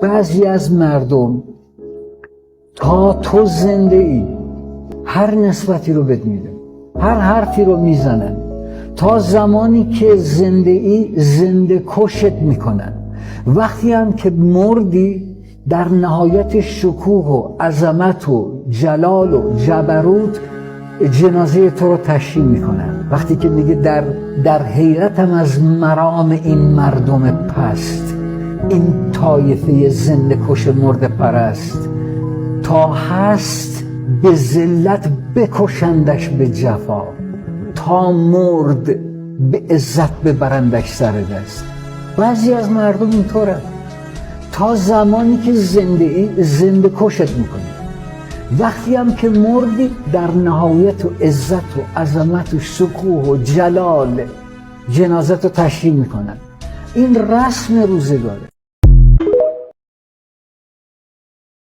بعضی از مردم تا تو زنده ای هر نسبتی رو بهت میدن، هر حرفی رو میزنن، تا زمانی که زنده ای زنده کشت میکنن. وقتی هم که مردی در نهایت شکوه و عظمت و جلال و جبروت جنازه تو رو تشییع میکنن. وقتی که میگه در حیرتم از مرام این مردم پست، این طایفه زنده کش مرده پرست، تا هست به ذلت بکشندش به جفا، تا مرد به عزت ببرندش سر دست. بعضی از مردم اینطوره، تا زمانی که زنده ای زنده کشت میکنی، وقتی هم که مردی در نهایت و عزت و عظمت و شکوه و جلال جنازت رو تشییع میکنن. این رسم روزگاره.